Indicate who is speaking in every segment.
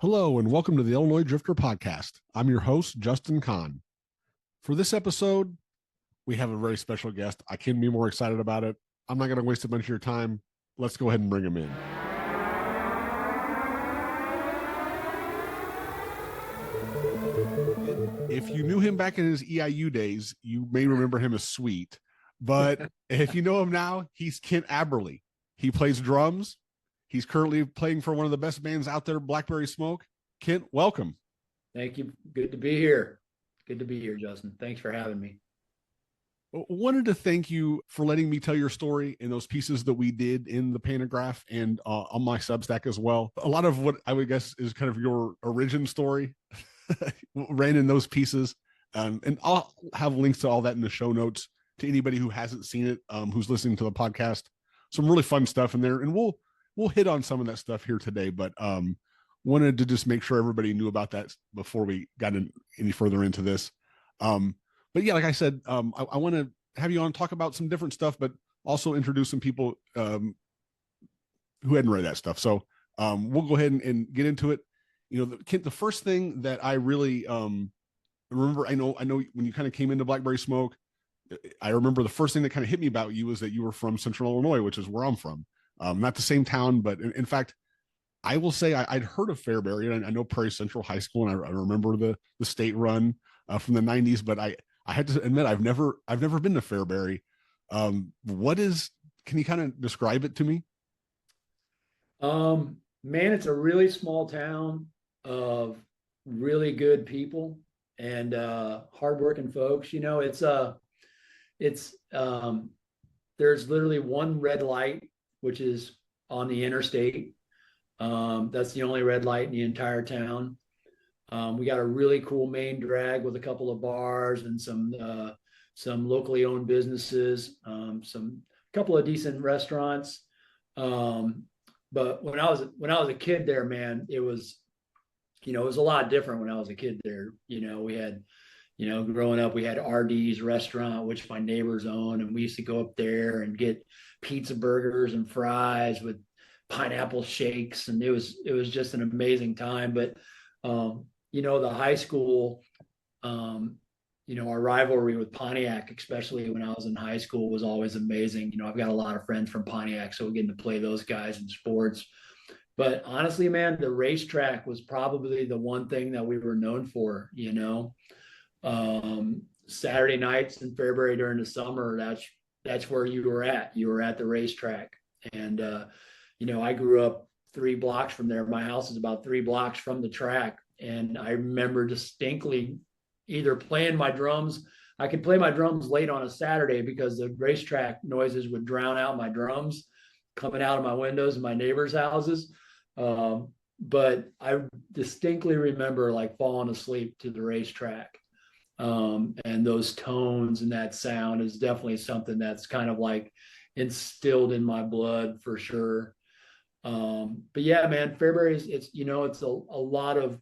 Speaker 1: Hello, and welcome to the Illinois Drifter Podcast. I'm your host, Justin Kahn. For this episode, we have a very special guest. I couldn't be more excited about it. I'm not going to waste a bunch of your time. Let's go ahead and bring him in. If you knew him back in his EIU days, you may remember him as Sweet. But if you know him now, he's Kent Aberle. He plays drums. He's currently playing for one of the best bands out there, Blackberry Smoke. Kent, welcome.
Speaker 2: Thank you. Good to be here. Good to be here, Justin. Thanks for having me.
Speaker 1: Wanted to thank you for letting me tell your story in those pieces that we did in the Pantograph and on my Substack as well. A lot of what I would guess is kind of your origin story ran in those pieces. And I'll have links to all that in the show notes to anybody who hasn't seen it, who's listening to the podcast. Some really fun stuff in there. And we'll hit on some of that stuff here today, but wanted to just make sure everybody knew about that before we got any further into this. But yeah, like I said, I want to have you on, talk about some different stuff, but also introduce some people who hadn't read that stuff. So we'll go ahead and get into it. You know, Kent, the first thing that I really remember, I know when you kind of came into Blackberry Smoke, I remember the first thing that kind of hit me about you was that you were from Central Illinois, which is where I'm from. Not the same town, but in fact, I will say I'd heard of Fairbury, and I know Prairie Central High School, and I remember the state run from the 90s, but I had to admit I've never been to Fairbury. Can you kind of describe it to me?
Speaker 2: Man, it's a really small town of really good people and hardworking folks. You know, there's literally one red light, which is on the interstate. That's the only red light in the entire town. We got a really cool main drag with a couple of bars and some locally owned businesses, some couple of decent restaurants. But when I was a kid there, man, it was a lot different when I was a kid there. You know, we had, growing up, we had RD's restaurant, which my neighbors owned, and we used to go up there and get pizza burgers and fries with pineapple shakes, and it was just an amazing time. But the high school, our rivalry with Pontiac, especially when I was in high school, was always amazing. I've got a lot of friends from Pontiac, so we're getting to play those guys in sports. But honestly, man, the racetrack was probably the one thing that we were known for. Saturday nights in Fairbury during the summer, that's where you were at. You were at the racetrack. And I grew up 3 blocks from there. My house is about 3 blocks from the track. And I remember distinctly either playing my drums. I could play my drums late on a Saturday because the racetrack noises would drown out my drums coming out of my windows in my neighbors' houses. But I distinctly remember like falling asleep to the racetrack. And those tones and that sound is definitely something that's kind of like instilled in my blood for sure. But yeah, man, Fairbury it's a lot of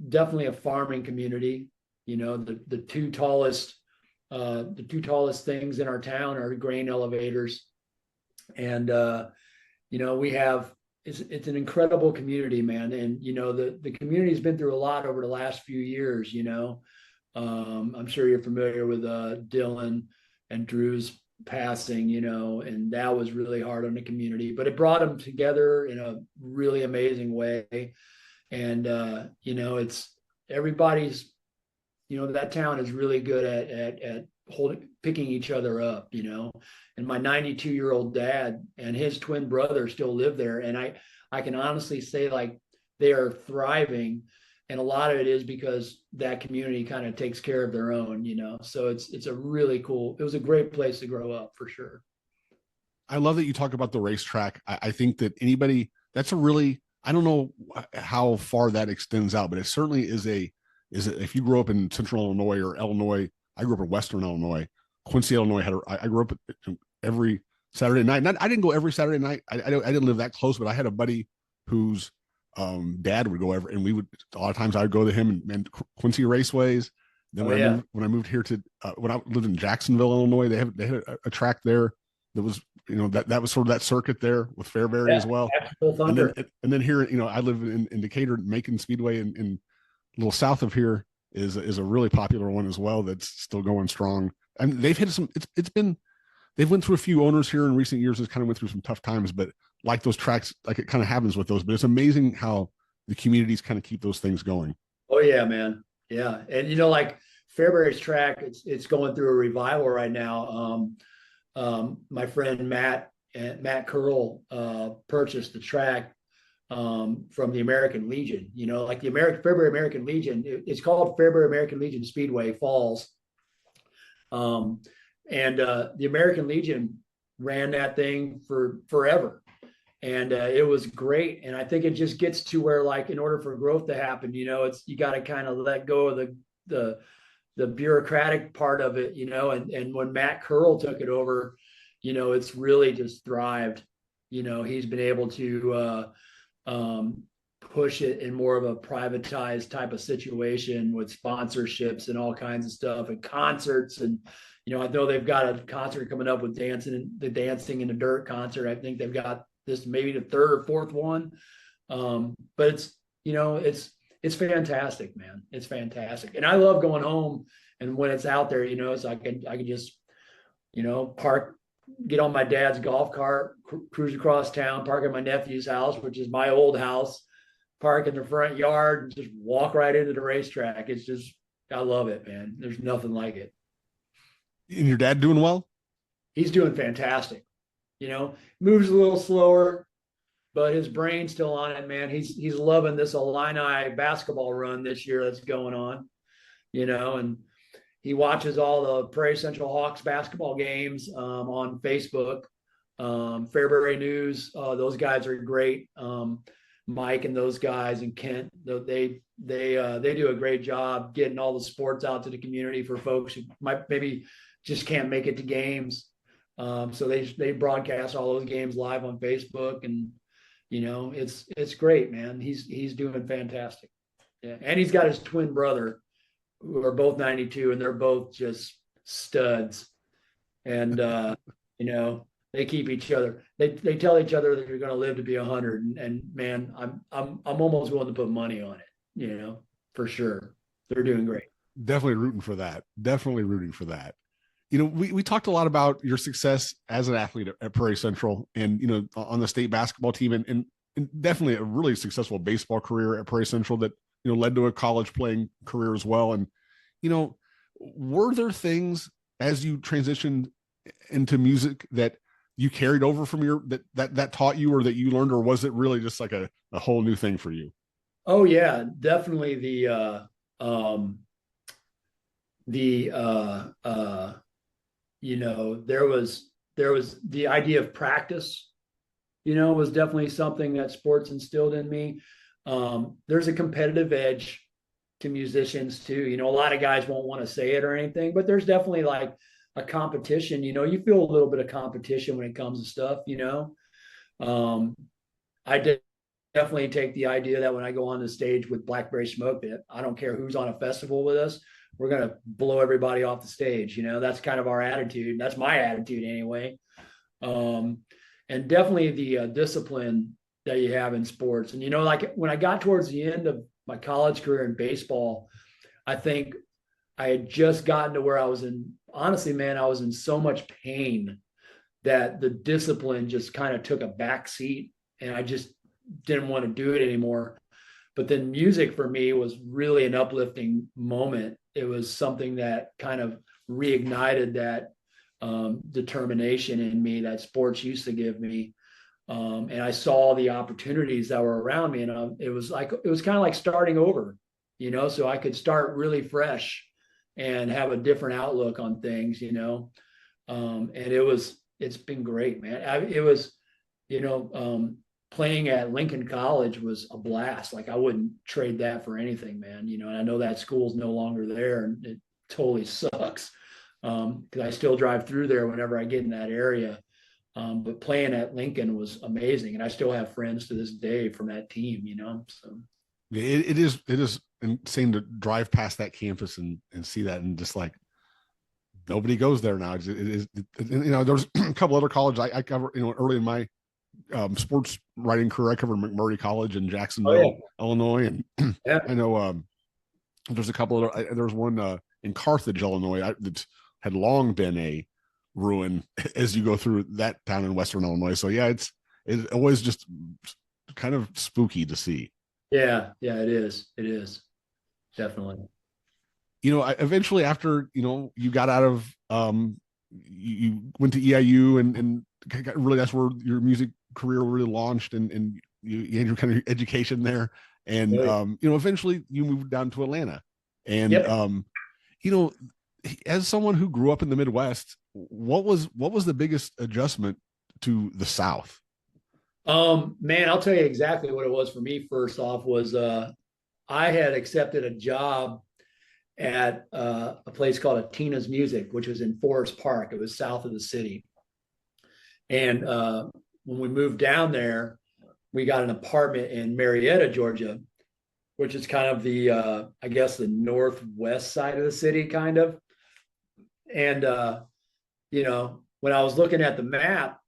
Speaker 2: definitely a farming community. The two tallest things in our town are grain elevators, and we have it's an incredible community, man. And the community's been through a lot over the last few years. I'm sure you're familiar with Dylan and Drew's passing, and that was really hard on the community, but it brought them together in a really amazing way. And it's everybody's, that town is really good at picking each other up, and my 92-year-old dad and his twin brother still live there, and I can honestly say like they are thriving. And a lot of it is because that community kind of takes care of their own, so it's a really cool, it was a great place to grow up for sure.
Speaker 1: I love that you talk about the racetrack. I think that I don't know how far that extends out, but it certainly is if you grew up in Central Illinois or Illinois, I grew up in Western Illinois, Quincy, Illinois I grew up every Saturday night. I didn't go every Saturday night. I didn't live that close, but I had a buddy whose dad would go over, and we would a lot of times I would go to him and Quincy Raceways. Then when I moved here to when I lived in Jacksonville, Illinois, they had a track there that was that was sort of that circuit there with Fairbury
Speaker 2: Yeah,
Speaker 1: as well.
Speaker 2: full
Speaker 1: And then
Speaker 2: thunder.
Speaker 1: here, I live in Decatur. Macon Speedway in a little south of here is a really popular one as well that's still going strong. And they've hit some. They've went through a few owners here in recent years. It's kind of went through some tough times, but like those tracks, like it kind of happens with those. But it's amazing how the communities kind of keep those things going.
Speaker 2: Oh yeah, man. Yeah, and like Fairbury's track, it's going through a revival right now. My friend Matt Curl purchased the track from the American Legion. Like the Fairbury American Legion. It's called Fairbury American Legion Speedway Falls. And the American Legion ran that thing for forever. And it was great. And I think it just gets to where, like, in order for growth to happen, you got to kind of let go of the bureaucratic part of it, and when Matt Curl took it over, it's really just thrived. He's been able to push it in more of a privatized type of situation with sponsorships and all kinds of stuff and concerts. And I know they've got a concert coming up with Dancing in the Dirt concert. I think they've got this maybe the third or fourth one. But it's fantastic, man. It's fantastic. And I love going home, and when it's out there, so I can just, park, get on my dad's golf cart, cruise across town, park at my nephew's house, which is my old house, park in the front yard, and just walk right into the racetrack. It's just, I love it, man. There's nothing like it.
Speaker 1: And your dad doing well?
Speaker 2: He's doing fantastic. Moves a little slower, but his brain's still on it, man. He's loving this Illini basketball run this year that's going on, and he watches all the Prairie Central Hawks basketball games on Facebook. Fairbury News, those guys are great. Mike and those guys and Kent, they do a great job getting all the sports out to the community for folks who might maybe just can't make it to games. So they broadcast all those games live on Facebook, and it's great, man. He's doing fantastic. Yeah, and he's got his twin brother, who are both 92, and they're both just studs. And they keep each other. They tell each other that you're going to live to be 100, and man, I'm almost willing to put money on it. For sure. They're doing great.
Speaker 1: Definitely rooting for that. Definitely rooting for that. We talked a lot about your success as an athlete at Prairie Central and, on the state basketball team and definitely a really successful baseball career at Prairie Central that, led to a college playing career as well. And, were there things as you transitioned into music that you carried over from that taught you or that you learned, or was it really just like a whole new thing for you?
Speaker 2: Oh yeah, definitely there was the idea of practice, was definitely something that sports instilled in me. There's a competitive edge to musicians too. A lot of guys won't want to say it or anything, but there's definitely like a competition. You feel a little bit of competition when it comes to stuff. I definitely take the idea that when I go on the stage with Blackberry Smoke, that I don't care who's on a festival with us, we're going to blow everybody off the stage. That's kind of our attitude. That's my attitude anyway. And definitely the discipline that you have in sports. And, like when I got towards the end of my college career in baseball, I think I had just gotten to where I was honestly, man, I was in so much pain that the discipline just kind of took a back seat, and I just didn't want to do it anymore. But then music for me was really an uplifting moment. It was something that kind of reignited that determination in me that sports used to give me. And I saw the opportunities that were around me, and it was kind of like starting over, so I could start really fresh and have a different outlook on things, and it's been great, man. Playing at Lincoln College was a blast. Like I wouldn't trade that for anything, man. And I know that school's no longer there, and it totally sucks because I still drive through there whenever I get in that area. But playing at Lincoln was amazing, and I still have friends to this day from that team. So
Speaker 1: it is insane to drive past that campus and see that and just like nobody goes there now. There's a couple other colleges I cover, early in my sports writing career. I covered McMurray College in
Speaker 2: Oh yeah,
Speaker 1: Jacksonville, Illinois. And
Speaker 2: yeah,
Speaker 1: I know there's a couple of, there's one in Carthage, Illinois, that had long been a ruin as you go through that town in Western Illinois. So yeah, it's always just kind of spooky to see.
Speaker 2: yeah, yeah. It is definitely.
Speaker 1: Eventually after, you got out of, you went to EIU and really, that's where your music career really launched, and you had your kind of education there. And,
Speaker 2: Really.
Speaker 1: eventually you moved down to Atlanta. And,
Speaker 2: Yep.
Speaker 1: you know, as someone who grew up in the Midwest, what was the biggest adjustment to the South?
Speaker 2: Man, I'll tell you exactly what it was for me. First off, was I had accepted a job at a place called Tina's Music, which was in Forest Park. It was south of the city. And when we moved down there, we got an apartment in Marietta, Georgia, which is kind of the, I guess, the northwest side of the city, kind of. And, when I was looking at the map,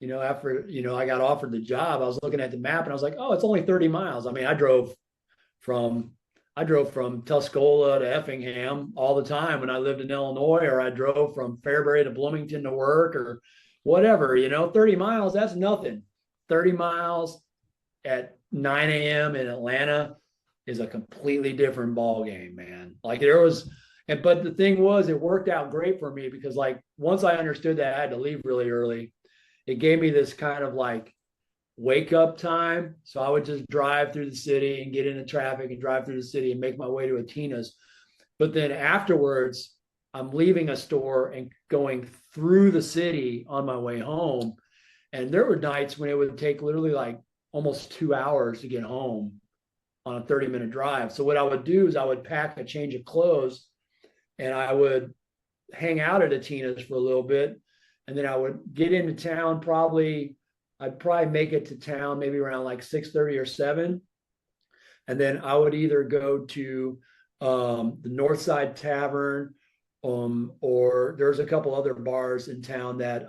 Speaker 2: after, I got offered the job, I was looking at the map and I was like, oh, it's only 30 miles. I mean, from I drove from Tuscola to Effingham all the time when I lived in Illinois, or I drove from Fairbury to Bloomington to work, or whatever. 30 miles, that's nothing. 30 miles at 9 a.m. in Atlanta is a completely different ball game, man. Like there was, but the thing was, it worked out great for me because, like, once I understood that I had to leave really early, it gave me this kind of like wake up time. So I would just drive through the city and get into traffic and drive through the city and make my way to a Tina's. But then afterwards, I'm leaving a store and going through the city on my way home. And there were nights when it would take literally like almost 2 hours to get home on a 30-minute drive. So what I would do is I would pack a change of clothes and I would hang out at a Tina's for a little bit. And then I would get into town I'd probably make it to town maybe around like 6:30 or 7. And then I would either go to the North Side Tavern, or there's a couple other bars in town that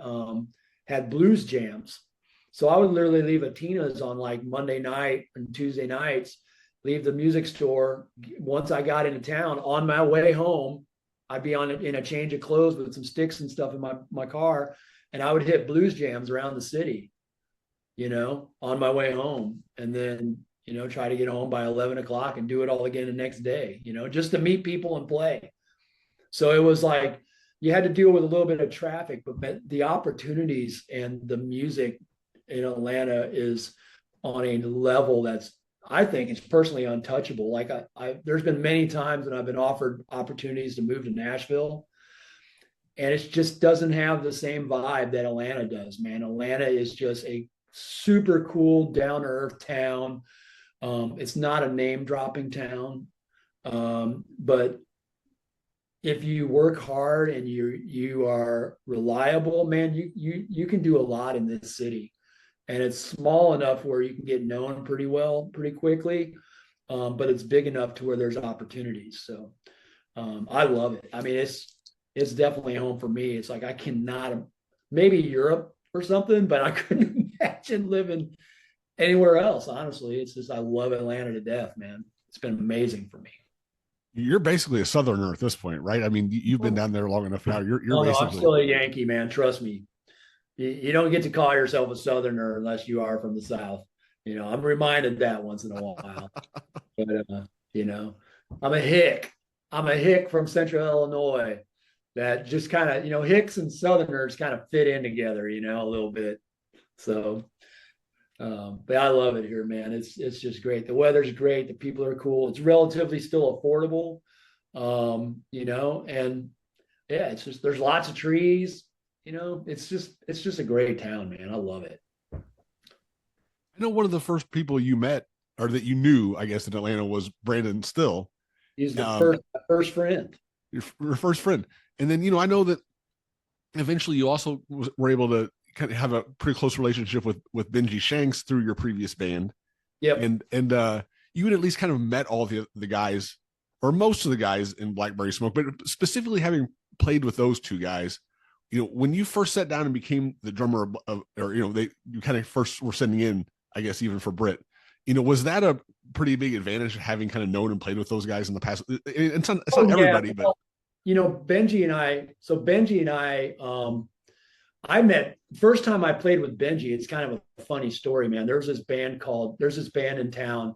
Speaker 2: had blues jams. So I would literally leave a Tina's on like Monday night and Tuesday nights, leave the music store. Once I got into town, on my way home, I'd be in a change of clothes with some sticks and stuff in my car, and I would hit blues jams around the city, on my way home, and then try to get home by 11 o'clock and do it all again the next day, just to meet people and play. So it was like you had to deal with a little bit of traffic, but the opportunities and the music in Atlanta is on a level that's, I think, it's personally untouchable. Like there's been many times when I've been offered opportunities to move to Nashville, and it just doesn't have the same vibe that Atlanta does, man. Atlanta is just a super cool, down to earth town. It's not a name dropping town, but if you work hard and you are reliable, man, you can do a lot in this city, and it's small enough where you can get known pretty well, pretty quickly, but it's big enough to where there's opportunities. So I love it. I mean, it's definitely home for me. It's like I cannot, maybe Europe or something, but I couldn't imagine living anywhere else. Honestly, it's just I love Atlanta to death, man. It's been amazing for me.
Speaker 1: You're basically a Southerner at this point, right? I mean, you've been down there long enough now. You're
Speaker 2: Oh no, I'm
Speaker 1: basically.
Speaker 2: still a Yankee, man. Trust me. You don't get to call yourself a Southerner unless you are from the South. I'm reminded that once in a while. But you know, I'm a hick. I'm a hick from Central Illinois. That just kind of, Hicks and Southerners kind of fit in together, a little bit. So, but I love it here, man. It's just great. The weather's great. The people are cool. It's relatively still affordable, and yeah, it's just there's lots of trees. It's just a great town, man. I love it.
Speaker 1: I know one of the first people you met or that you knew, I guess, in Atlanta was Brandon Still,
Speaker 2: He's the
Speaker 1: um,
Speaker 2: first friend.
Speaker 1: your first friend. And then, I know that eventually you also were able to kind of have a pretty close relationship with Benji Shanks through your previous band.
Speaker 2: Yep.
Speaker 1: And you had at least kind of met all the guys, or most of the guys in Blackberry Smoke, but specifically having played with those two guys, when you first sat down and became the drummer of, or, you kind of first were sending in, I guess, even for Brit, was that a pretty big advantage having kind of known and played with those guys in the past? It's not everybody, but
Speaker 2: Benji and I met first time I played with Benji. It's kind of a funny story, man. There's this band in town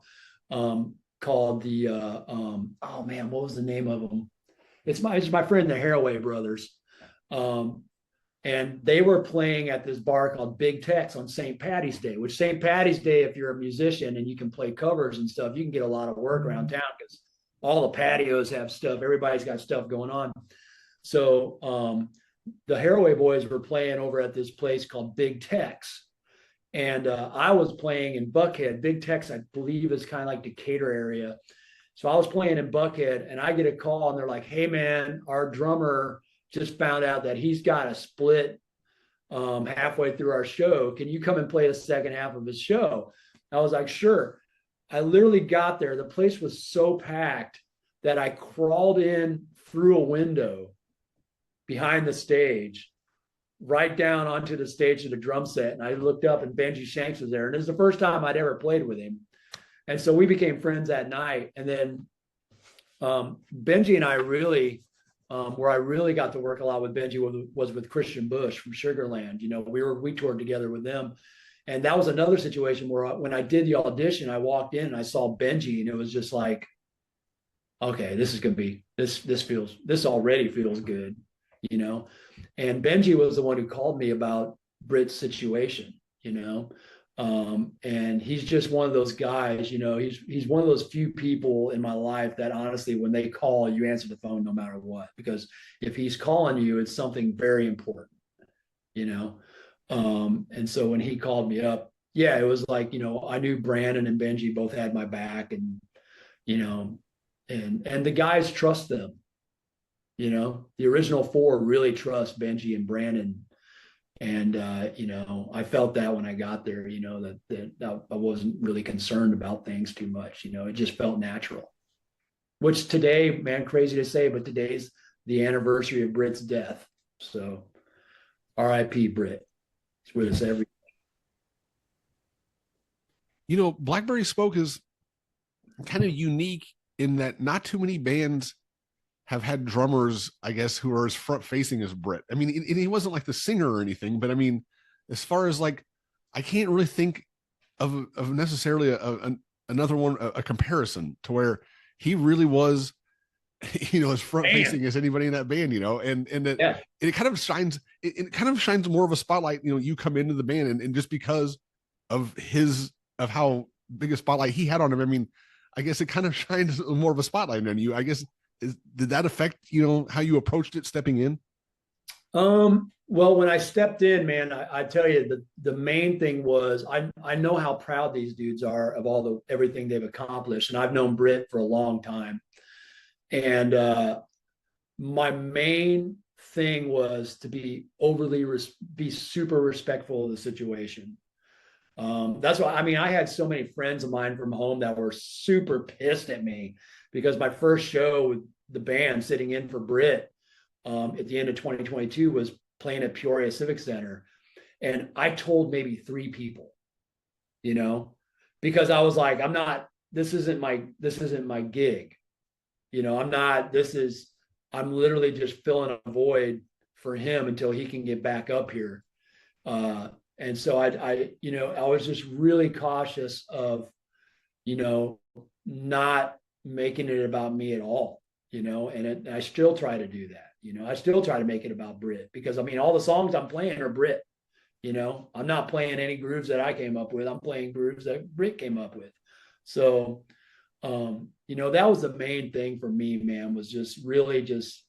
Speaker 2: called the oh man, what was the name of them? It's my friend, the Haraway Brothers. And they were playing at this bar called Big Tex on St. Patty's Day, which St. Patty's Day, if you're a musician and you can play covers and stuff, you can get a lot of work around town because all the patios have stuff. Everybody's got stuff going on. So the Haraway boys were playing over at this place called Big Tex. And I was playing in Buckhead. Big Tex, I believe, is kind of like Decatur area. So I was playing in Buckhead, and I get a call, and they're like, hey, man, our drummer just found out that he's got a split halfway through our show. Can you come and play the second half of his show? I was like, sure. I literally got there. The place was so packed that I crawled in through a window behind the stage, right down onto the stage of the drum set. And I looked up and Benji Shanks was there. And it was the first time I'd ever played with him. And so we became friends that night. And then Benji and I really, where I really got to work a lot with Benji was with Christian Bush from Sugarland. We toured together with them. And that was another situation where when I did the audition, I walked in and I saw Benji, and it was just like, okay, this is going to be, this already feels good, And Benji was the one who called me about Brit's situation, and he's just one of those guys, he's one of those few people in my life that honestly, when they call, you answer the phone no matter what, because if he's calling you, it's something very important, and so when he called me up, it was like, I knew Brandon and Benji both had my back, and, and the guys trust them, the original four really trust Benji and Brandon. And, I felt that when I got there, that I wasn't really concerned about things too much, it just felt natural, which today, man, crazy to say, but today's the anniversary of Brit's death. So RIP Brit. It's with us every
Speaker 1: day. Blackberry Smoke is kind of unique in that not too many bands have had drummers, I guess, who are as front facing as Brit. I mean, he wasn't like the singer or anything, but I mean, as far as like, I can't really think of necessarily another one, a comparison to where he really was, as front facing as anybody in that band, and it kind of shines, it kind of shines more of a spotlight, you come into the band and just because of how big a spotlight he had on him. I mean, I guess it kind of shines more of a spotlight on you, I guess. Did that affect how you approached it stepping in?
Speaker 2: Well, when I stepped in, man, I tell you, the main thing was I know how proud these dudes are of everything they've accomplished, and I've known Brit for a long time, and my main thing was to be be super respectful of the situation. That's why, I mean, I had so many friends of mine from home that were super pissed at me because my first show with the band sitting in for Brit at the end of 2022 was playing at Peoria Civic Center. And I told maybe 3 people, because I was like, this isn't my gig. I'm literally just filling a void for him until he can get back up here. And so I was just really cautious of, not making it about me at all, and I still try to do that. I still try to make it about Brit because, I mean, all the songs I'm playing are Brit, I'm not playing any grooves that I came up with. I'm playing grooves that Brit came up with. So, that was the main thing for me, man, was just really just,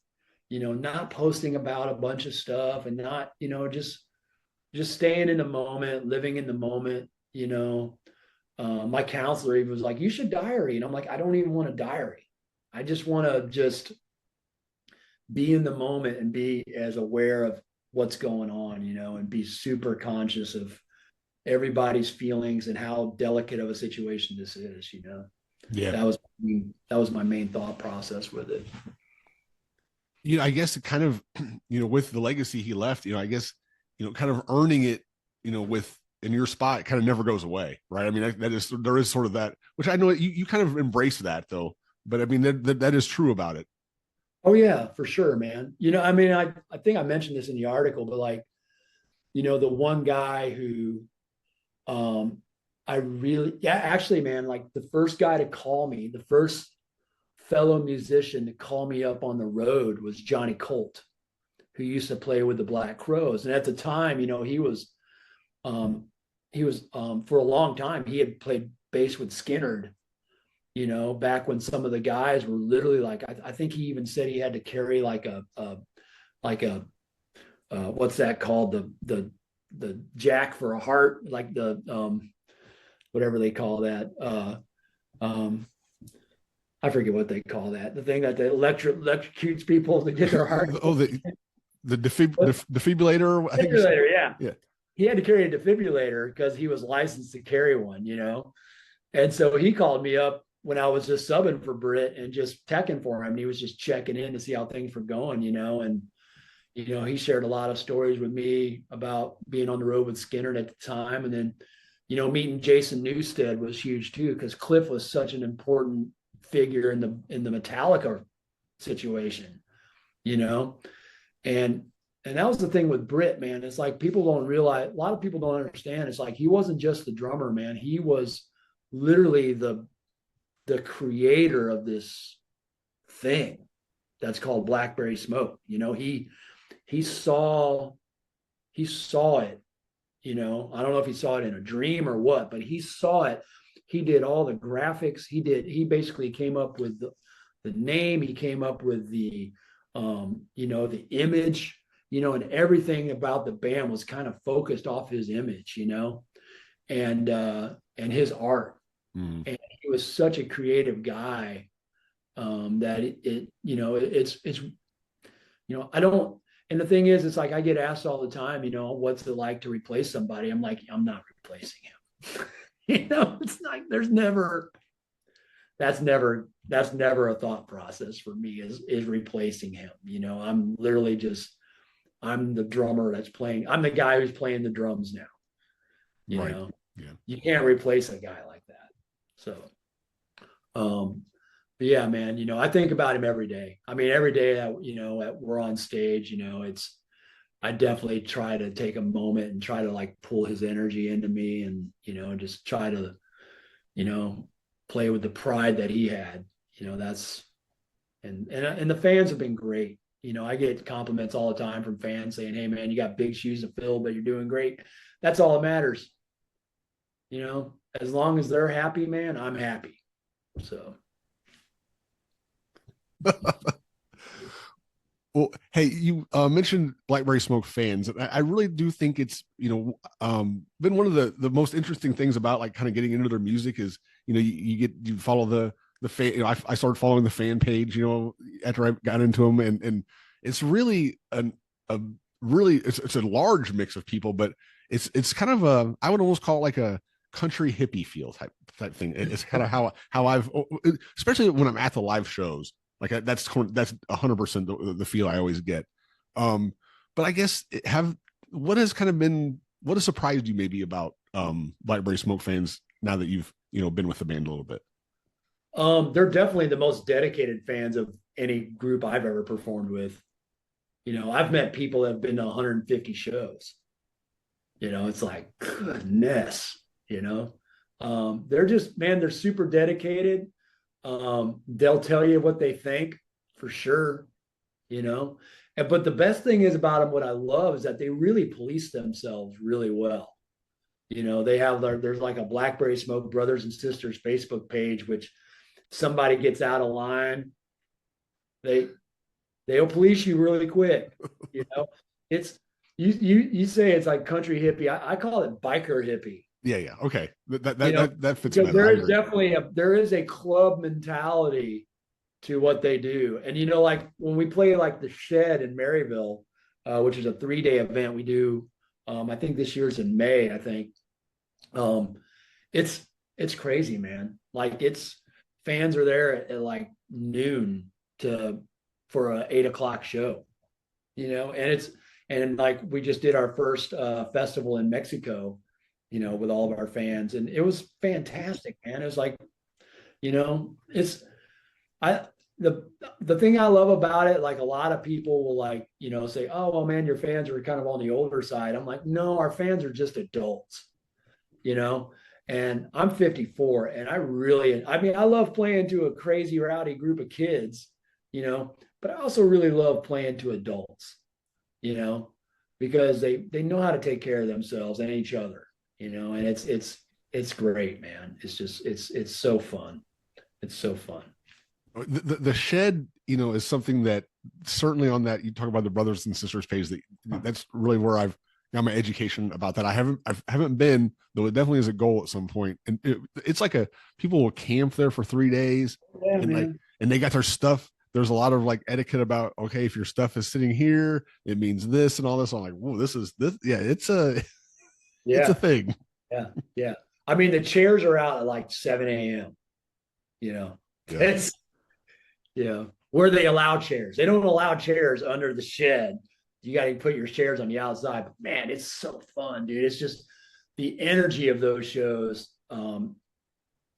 Speaker 2: not posting about a bunch of stuff and not, just staying in the moment, living in the moment, my counselor even was like, you should diary. And I'm like, I don't even want a diary. I just want to just be in the moment and be as aware of what's going on, and be super conscious of everybody's feelings and how delicate of a situation this is,
Speaker 1: Yeah.
Speaker 2: That was my main thought process with it.
Speaker 1: I guess it kind of, with the legacy he left, I guess, kind of earning it, with in your spot kind of never goes away, right? I mean, that is, there is sort of that, which I know you kind of embrace that though, but I mean, that is true about it.
Speaker 2: Oh yeah, for sure, man. I mean, I think I mentioned this in the article, but like, the one guy who I really, yeah, actually, man, like the first guy to call me, the first fellow musician to call me up on the road was Johnny Colt, who used to play with the Black Crows. And at the time, um, for a long time, he had played bass with Skinnerd, back when some of the guys were literally like, I think he even said he had to carry like like a, what's that called? The jack for a heart, like whatever they call that. I forget what they call that. The thing that they electrocutes people to get their heart.
Speaker 1: Oh, the defibrillator, I think you said.
Speaker 2: Defibrillator, yeah.
Speaker 1: Yeah.
Speaker 2: He had to carry a defibrillator because he was licensed to carry one, And so he called me up when I was just subbing for Brit and just teching for him. And he was just checking in to see how things were going, And he shared a lot of stories with me about being on the road with Skinner at the time. And then, meeting Jason Newsted was huge too, because Cliff was such an important figure in the Metallica situation, and that was the thing with Brit, man. It's like people don't realize, a lot of people don't understand. It's like he wasn't just the drummer, man. He was literally the creator of this thing that's called Blackberry Smoke. He saw it. I don't know if he saw it in a dream or what, but he saw it. He did all the graphics. He basically came up with the name. He came up with the the image, and everything about the band was kind of focused off his image, and his art.
Speaker 1: Mm.
Speaker 2: And he was such a creative guy, that it's I don't. And the thing is, it's like I get asked all the time, what's it like to replace somebody? I'm like, I'm not replacing him. It's like that's never a thought process for me is replacing him. I'm literally I'm the drummer that's playing. I'm the guy who's playing the drums now.
Speaker 1: Right. Yeah.
Speaker 2: You can't replace a guy like that. So, but yeah, man, I think about him every day. I mean, every day that, we're on stage, I definitely try to take a moment and try to like pull his energy into me and, just try to, play with the pride that he had, that's, and the fans have been great. I get compliments all the time from fans saying, "Hey man, you got big shoes to fill, but you're doing great." That's all that matters. As long as they're happy, man, I'm happy. So.
Speaker 1: Well, hey, you mentioned Blackberry Smoke fans. I really do think it's been one of the most interesting things about like kind of getting into their music is you follow the fan. I started following the fan page after I got into them, and it's really a really it's a large mix of people, but it's kind of I would almost call it like a country hippie feel type thing. It's kind of how I've, especially when I'm at the live shows. Like that's 100% the feel I always get. But I guess what has surprised you maybe about Blackberry Smoke fans now that you've been with the band a little bit?
Speaker 2: They're definitely the most dedicated fans of any group I've ever performed with. I've met people that have been to 150 shows. It's like, goodness, they're just, man, they're super dedicated. They'll tell you what they think for sure, but the best thing is about them, what I love is that they really police themselves really well. They have there's like a Blackberry Smoke Brothers and Sisters Facebook page, which somebody gets out of line, they'll police you really quick. It's you say it's like country hippie. I call it biker hippie.
Speaker 1: Yeah. Okay. That fits better.
Speaker 2: There is a club mentality to what they do. And like when we play like the Shed in Maryville, which is a 3-day event we do, I think this year's in May, I think. It's crazy, man. Like fans are there at like noon to for a 8 o'clock show, and like we just did our first festival in Mexico, with all of our fans, and it was fantastic, man. It was like, it's I the thing I love about it, like a lot of people will like, say, oh well man, your fans are kind of on the older side. I'm like, no, our fans are just adults, you know. And I'm 54, and I love playing to a crazy rowdy group of kids, but I also really love playing to adults, because they know how to take care of themselves and each other, and it's great, man. It's so fun. It's so fun.
Speaker 1: The shed, is something that certainly on that, you talk about the brothers and sisters page, that's really where I've got my education about that. I haven't been, though it definitely is a goal at some point. And it's like people will camp there for 3 days,
Speaker 2: Yeah,
Speaker 1: and
Speaker 2: man.
Speaker 1: and they got their stuff. There's a lot of like etiquette about, okay, if your stuff is sitting here, it means this and all this. I'm like, whoa, this. Yeah, it's a it's a
Speaker 2: Yeah,
Speaker 1: thing.
Speaker 2: yeah, yeah. I mean, the chairs are out at like 7 a.m.
Speaker 1: Yeah.
Speaker 2: It's where they allow chairs. They don't allow chairs under the shed. You got to put your chairs on the outside. But man, it's so fun, dude. It's just the energy of those shows.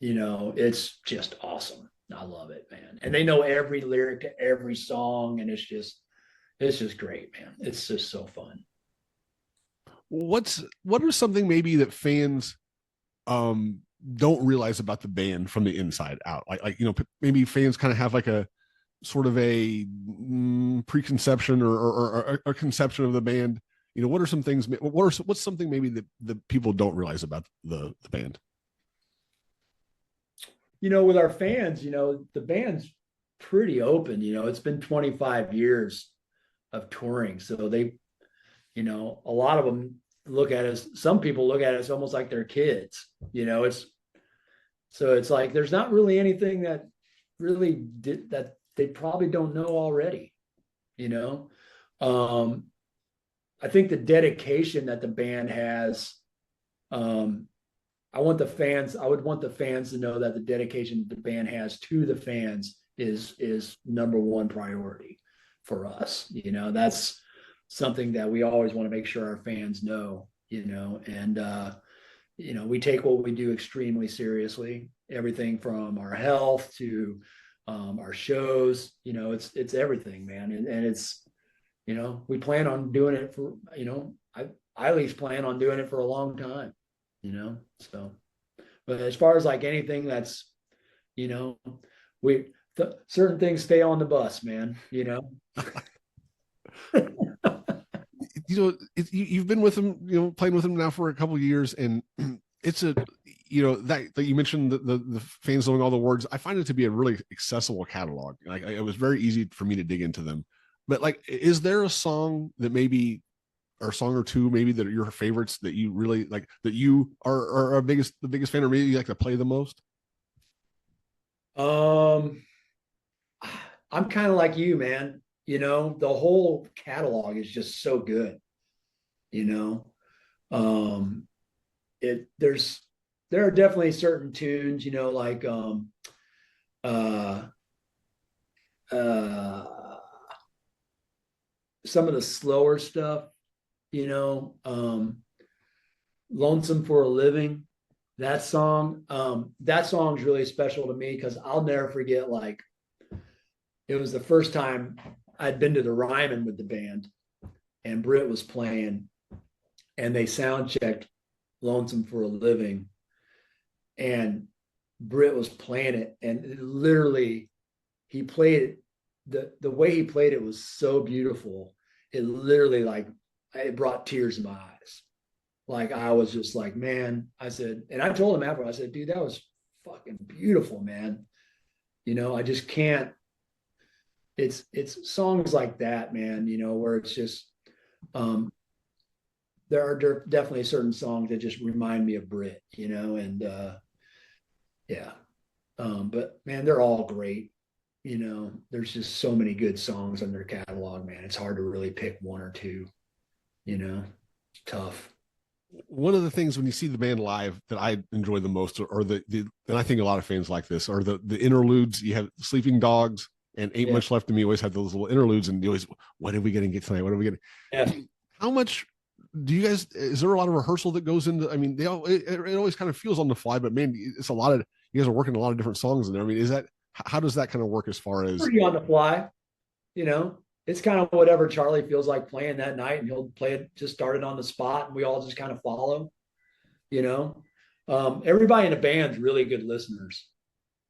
Speaker 2: It's just awesome. I love it, man. And they know every lyric to every song, and it's just great, man. It's just so fun.
Speaker 1: What are something maybe that fans don't realize about the band from the inside out? Like maybe fans kind of have like a sort of a preconception or a conception of the band. What are some things? What's something maybe that the people don't realize about the band?
Speaker 2: With our fans, the band's pretty open. It's been 25 years of touring, so they, a lot of them look at us. Some people look at us almost like they're kids. It's like there's not really anything that that they probably don't know already. I think the dedication that the band has. I would want the fans to know that the dedication the band has to the fans is number one priority for us. That's something that we always want to make sure our fans know, and we take what we do extremely seriously, everything from our health to our shows. It's everything, man. And it's, we plan on doing it for, I at least plan on doing it for a long time, so, but as far as like anything that's, certain things stay on the bus, man,
Speaker 1: You've been with them, playing with them now for a couple of years, and it's that you mentioned the fans knowing all the words. I find it to be a really accessible catalog. Like it was very easy for me to dig into them. But like, is there a song that maybe, or a song or two maybe, that are your favorites that you really like, that you are the biggest fan, or maybe you like to play the most?
Speaker 2: I'm kind of like you, man. The whole catalog is just so good. You know, um, there are definitely certain tunes, like uh, uh, some of the slower stuff. Lonesome for a Living. That song's really special to me because I'll never forget. Like, it was the first time I'd been to the Ryman with the band, and Brit was playing, and they sound checked Lonesome for a Living, and Brit was playing it, and literally he played it. The way he played it was so beautiful. It literally, like, it brought tears in my eyes. Like, I was just like, man, I said, and I told him after, I said, dude, that was fucking beautiful, man. I just can't, it's songs like that, man, where it's just, there are definitely certain songs that just remind me of Brit, and yeah. But man, they're all great. There's just so many good songs on their catalog, man. It's hard to really pick one or two, it's tough.
Speaker 1: One of the things when you see the band live that I enjoy the most, or and I think a lot of fans like this, are the interludes. You have Sleeping Dogs, and Ain't
Speaker 2: Yeah.
Speaker 1: Much Left of Me always had those little interludes, and you always, what are we going to get tonight? What are we going
Speaker 2: Yeah.
Speaker 1: to? How much do you guys? Is there a lot of rehearsal that goes into? I mean, it always kind of feels on the fly, but man, it's a lot of, you guys are working a lot of different songs in there. I mean, is that, how does that kind of work as far as?
Speaker 2: Pretty on the fly, you know. It's kind of whatever Charlie feels like playing that night, and he'll play it, just start it on the spot, and we all just kind of follow, you know. Everybody in the band's really good listeners,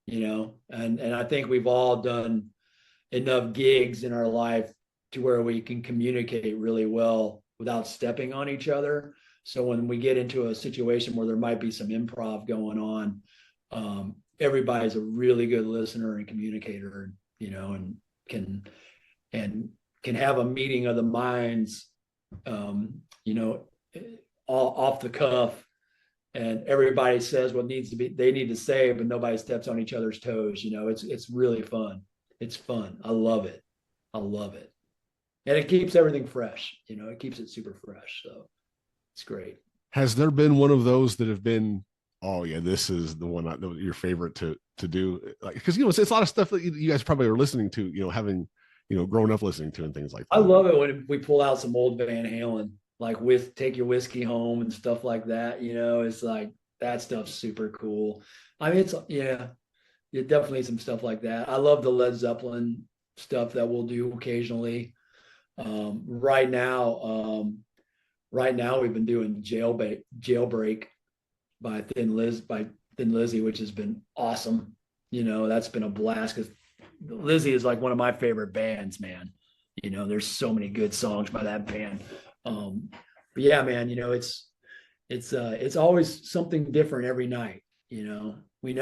Speaker 2: you know, and I think we've all done enough gigs in our life to where we can communicate really well without stepping on each other. So when we get into a situation where there might be some improv going on, everybody's a really good listener and communicator, you know, and can and can have a meeting of the minds, you know, all off the cuff, and everybody says what needs to be, they need to say, but nobody steps on each other's toes. You know, it's really fun. It's fun. I love it. I love it. And it keeps everything fresh. You know, it keeps it super fresh. So it's great.
Speaker 1: Has there been one of those that have been, oh yeah, this is the one your favorite to do? Like, because you know, it's a lot of stuff that you guys probably are listening to, you know, having, you know, grown up listening to and things like that.
Speaker 2: I love it when we pull out some old Van Halen, like with Take Your Whiskey Home and stuff like that. You know, it's like that stuff's super cool. I mean, it's, yeah, definitely some stuff like that. I love the Led Zeppelin stuff that we'll do occasionally. Right now, we've been doing Jailbreak by Thin Lizzy, which has been awesome. You know, that's been a blast because Lizzy is like one of my favorite bands, man. You know, there's so many good songs by that band. But yeah, man, you know, it's always something different every night. You know, we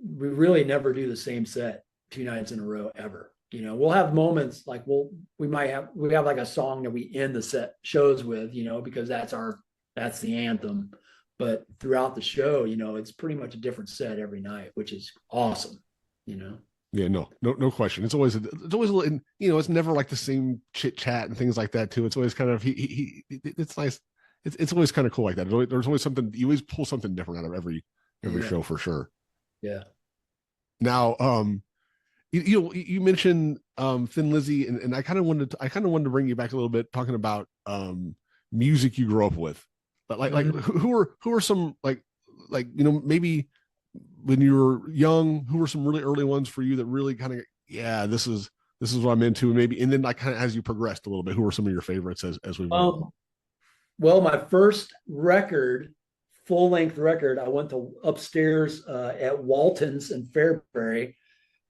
Speaker 2: really never do the same set 2 nights in a row ever. You know, we'll have moments like we have like a song that we end the set shows with, you know, because that's the anthem. But throughout the show, you know, it's pretty much a different set every night, which is awesome, you know.
Speaker 1: Yeah, no question. It's always a little, you know, it's never like the same chit chat and things like that too. It's always kind of it's nice. It's always kind of cool like that. There's always something, you always pull something different out of every show for sure.
Speaker 2: Yeah.
Speaker 1: Now, you mentioned Thin Lizzy, and I kind of wanted to bring you back a little bit, talking about music you grew up with. But like who are some like you know, maybe when you were young, who were some really early ones for you that really kind of, yeah, this is what I'm into, and maybe, and then like kind of as you progressed a little bit, who were some of your favorites as we went along?
Speaker 2: Well, my first record, full length record, I went to upstairs at Walton's in Fairbury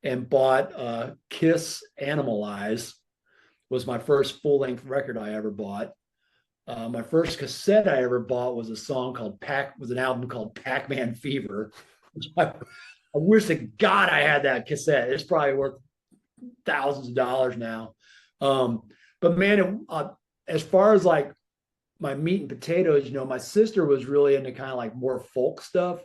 Speaker 2: and bought Kiss Animalize. Was my first full length record I ever bought. My first cassette I ever bought was an album called Pac-Man Fever. I wish to God I had that cassette. It's probably worth thousands of dollars now. But man, as far as like my meat and potatoes, you know, my sister was really into kind of like more folk stuff,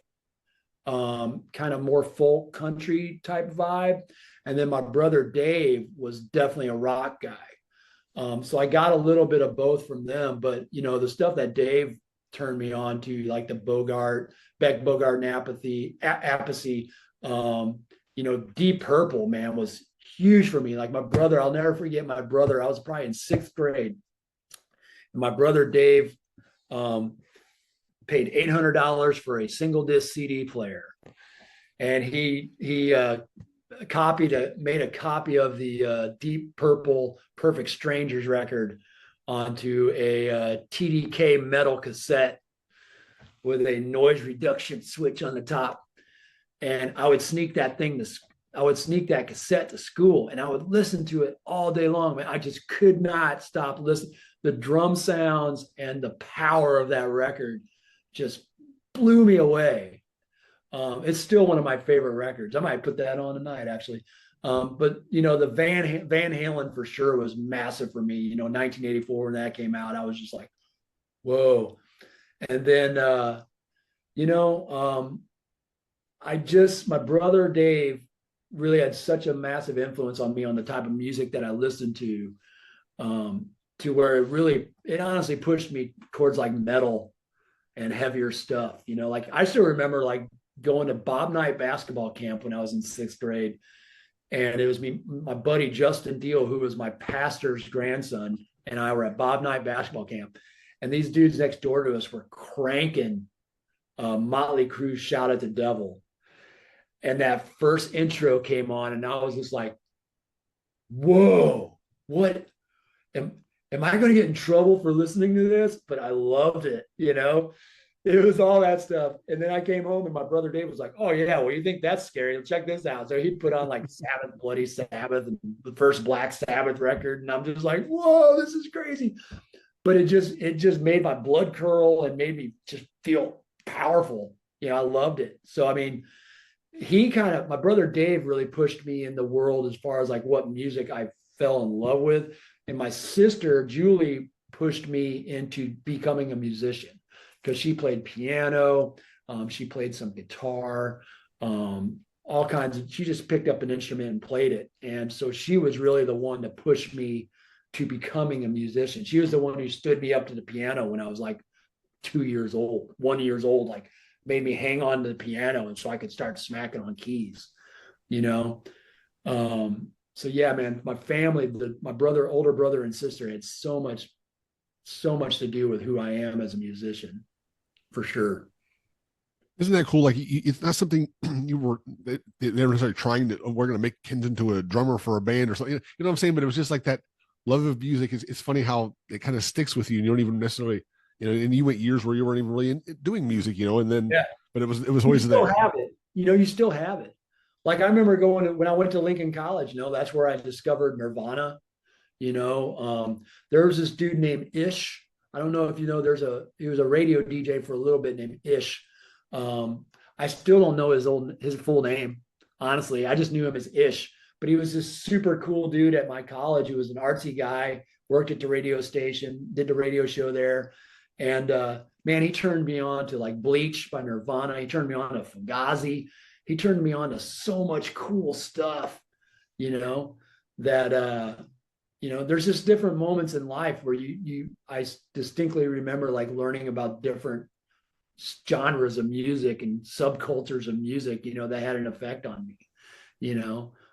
Speaker 2: kind of more folk country type vibe. And then my brother Dave was definitely a rock guy. So I got a little bit of both from them, but you know, the stuff that Dave turned me on to, like the Beck Bogart and Apathy, you know, Deep Purple, man, was huge for me. Like my brother, I'll never forget my brother. I was probably in 6th grade. And my brother Dave paid $800 for a single disc CD player. And he made a copy of the Deep Purple Perfect Strangers record onto a TDK metal cassette with a noise reduction switch on the top. And I would sneak that cassette to school, and I would listen to it all day long. Man, I just could not stop listening. The drum sounds and the power of that record just blew me away. It's still one of my favorite records. I might put that on tonight, actually. But you know, the Van Halen for sure was massive for me. You know, 1984 when that came out, I was just like, whoa. And then, you know, my brother Dave really had such a massive influence on me on the type of music that I listened to where it honestly pushed me towards like metal and heavier stuff. You know, like I still remember like going to Bob Knight basketball camp when I was in 6th grade. And it was me, my buddy Justin Deal, who was my pastor's grandson, and I were at Bob Knight basketball camp. And these dudes next door to us were cranking Motley Crue Shout at the Devil. And that first intro came on, and I was just like, whoa, what am, am I going to get in trouble for listening to this? But I loved it, you know? It was all that stuff. And then I came home and my brother Dave was like, oh, yeah, well, you think that's scary? Check this out. So he put on like Sabbath, Bloody Sabbath, and the first Black Sabbath record. And I'm just like, whoa, this is crazy. But it just made my blood curl and made me just feel powerful. You know, I loved it. So, I mean, my brother Dave really pushed me in the world as far as like what music I fell in love with. And my sister, Julie, pushed me into becoming a musician because she played piano, she played some guitar, all kinds of. She just picked up an instrument and played it, and so she was really the one that pushed me to becoming a musician. She was the one who stood me up to the piano when I was like 2 years old, 1 year old, like made me hang on to the piano, and so I could start smacking on keys, you know. So yeah, man, my family, my brother, older brother, and sister had so much to do with who I am as a musician, for sure.
Speaker 1: Isn't that cool? Like it's not something you were they were necessarily trying to. Oh, we're going to make Kent into a drummer for a band or something. You know what I'm saying? But it was just like that love of music. It's funny how it kind of sticks with you, and you don't even necessarily, you know. And you went years where you weren't even really doing music, you know. And then,
Speaker 2: Yeah,
Speaker 1: but it was
Speaker 2: you
Speaker 1: always
Speaker 2: still
Speaker 1: there.
Speaker 2: have it. You know, you still have it. Like I remember when I went to Lincoln College. You know, that's where I discovered Nirvana. You know, there was this dude named Ish. I don't know if you know. He was a radio DJ for a little bit named Ish. Um, I still don't know his full name. Honestly, I just knew him as Ish. But he was this super cool dude at my college. He was an artsy guy. Worked at the radio station. Did the radio show there. And man, he turned me on to like Bleach by Nirvana. He turned me on to Fugazi. He turned me on to so much cool stuff. You know that there's just different moments in life where I distinctly remember like learning about different genres of music and subcultures of music, that had an effect on me,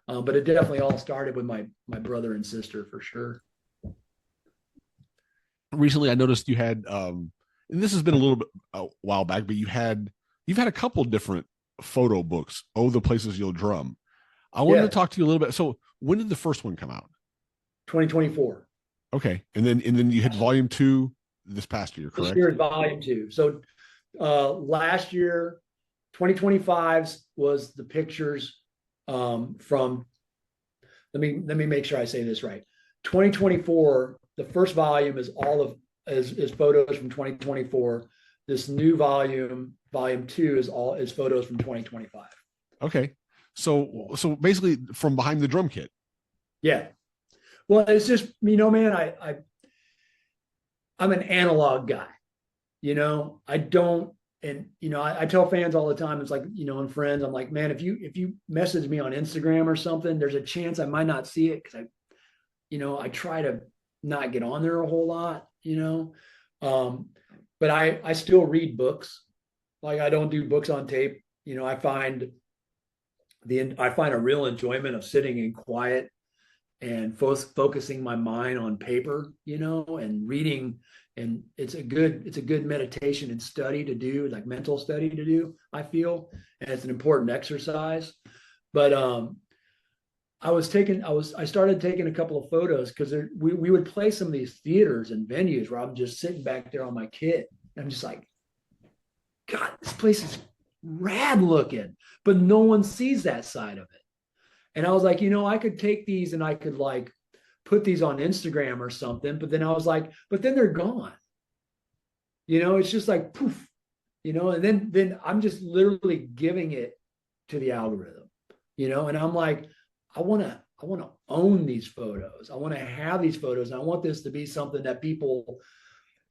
Speaker 2: but it definitely all started with my brother and sister, for sure.
Speaker 1: Recently, I noticed you had, and this has been a little bit a while back, but you've had a couple different photo books. Oh, the places you'll drum. I wanted to
Speaker 2: Yeah,
Speaker 1: talk to you a little bit. So, when did the first one come out?
Speaker 2: 2024.
Speaker 1: Okay, and then you had volume two this past year,
Speaker 2: This
Speaker 1: correct?
Speaker 2: year is volume two. So last year, 2025's was the pictures from. Let me make sure I say this right. 2024, the first volume is all of is photos from 2024. This new volume two, is photos from 2025.
Speaker 1: Okay, so basically from behind the drum kit.
Speaker 2: Yeah. Well, it's just, man, I'm an analog guy. I don't, and I tell fans all the time, it's like, and friends, I'm like, man, if you message me on Instagram or something, there's a chance I might not see it, because I try to not get on there a whole lot. But I still read books. Like, I don't do books on tape. I find a real enjoyment of sitting in quiet and focusing my mind on paper, and reading. And it's a good meditation and study to do, like mental study to do, I feel. And it's an important exercise. But I started taking a couple of photos, because we would play some of these theaters and venues where I'm just sitting back there on my kit. And I'm just like, God, this place is rad looking, but no one sees that side of it. And I was like, I could take these and I could like put these on Instagram or something. But then I was like, but then they're gone. It's just like poof, and then I'm just literally giving it to the algorithm, and I'm like, I want to own these photos. I want to have these photos. And I want this to be something that people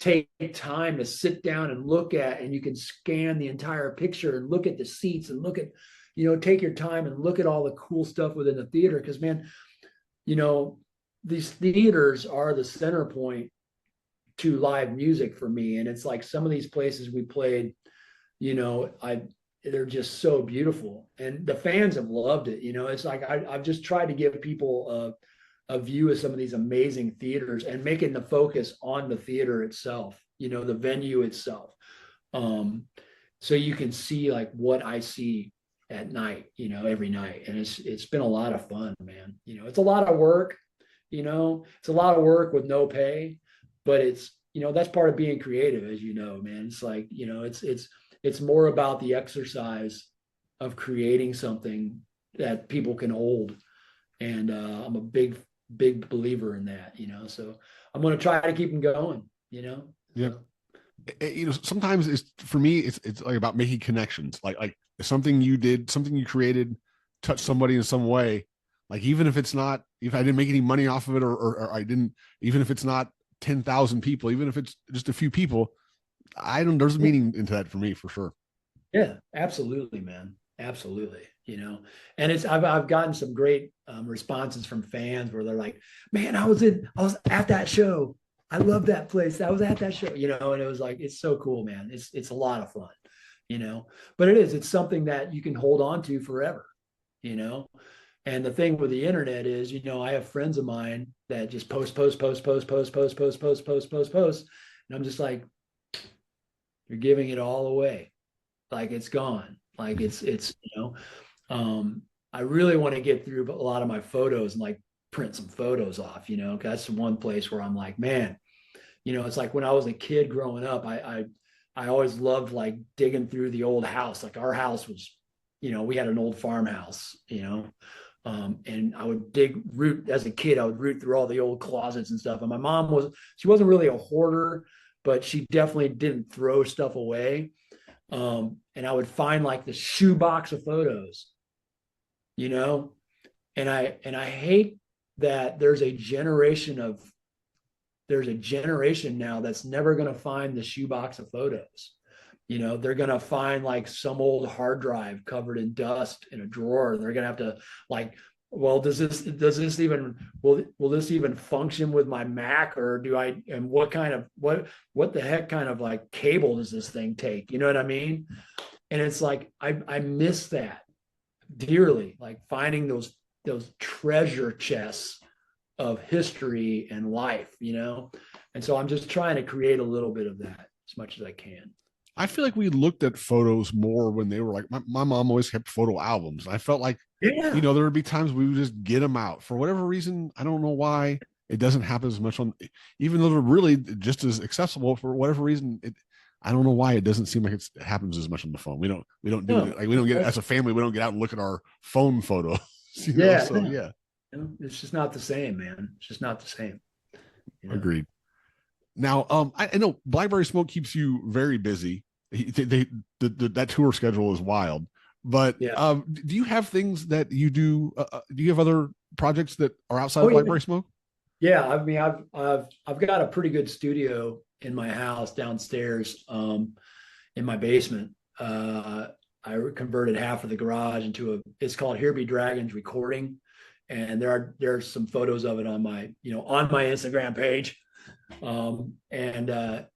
Speaker 2: take time to sit down and look at, and you can scan the entire picture and look at the seats and look at, take your time and look at all the cool stuff within the theater. Because, man, these theaters are the center point to live music for me. And it's like some of these places we played, I they're just so beautiful, and the fans have loved it. It's like I've just tried to give people a view of some of these amazing theaters and making the focus on the theater itself, the venue itself. So you can see like what I see at night, every night. And it's been a lot of fun, man. It's a lot of work, it's a lot of work with no pay, but that's part of being creative, as man. It's like, it's more about the exercise of creating something that people can hold. And I'm a big believer in that, so I'm going to try to keep them going,
Speaker 1: Yeah.
Speaker 2: So.
Speaker 1: Sometimes it's, for me, it's like about making connections, like something you did, something you created, touch somebody in some way. Like, even if it's not, if I didn't make any money off of it, or I didn't, even if it's not 10,000 people, even if it's just a few people, there's a meaning into that for me, for sure.
Speaker 2: Yeah, absolutely, man. Absolutely. And I've gotten some great responses from fans where they're like, man, I was at that show. I love that place. I was at that show, and it was like, it's so cool, man. It's a lot of fun, but it's something that you can hold on to forever, you know? And the thing with the internet is, I have friends of mine that just post. And I'm just like, you're giving it all away. Like, it's gone. Like, I really want to get through a lot of my photos and like print some photos off, that's the one place where I'm like, man, it's like when I was a kid growing up, I always loved like digging through the old house. Like, our house was, we had an old farmhouse, and I would root as a kid. I would root through all the old closets and stuff. And my mom she wasn't really a hoarder, but she definitely didn't throw stuff away. And I would find like the shoebox of photos, and I hate that there's a generation now that's never going to find the shoebox of photos. They're going to find like some old hard drive covered in dust in a drawer. They're going to have to like, well, does this even, will this even function with my Mac, or and what the heck kind of like cable does this thing take? You know what I mean? And it's like, I miss that dearly, like finding those treasure chests of history and life, And so I'm just trying to create a little bit of that as much as I can.
Speaker 1: I feel like we looked at photos more when they were like, my mom always kept photo albums. I felt like,
Speaker 2: Yeah.
Speaker 1: there would be times we would just get them out for whatever reason. I don't know why it doesn't happen as much on, even though they're really just as accessible, for whatever reason. I don't know why it doesn't seem like it happens as much on the phone. We don't do it. Like, we don't get, as a family, we don't get out and look at our phone photos.
Speaker 2: Yeah.
Speaker 1: So yeah.
Speaker 2: It's just not the same, man. It's just not the same.
Speaker 1: Agreed. Now, I know Blackberry Smoke keeps you very busy. That tour schedule is wild. But
Speaker 2: yeah.
Speaker 1: Do you have things that you do? Do you have other projects that are outside of Blackberry Smoke?
Speaker 2: Yeah, I mean, I've got a pretty good studio in my house downstairs, in my basement. I converted half of the garage into it's called Here Be Dragons Recording, and there's some photos of it on my Instagram page.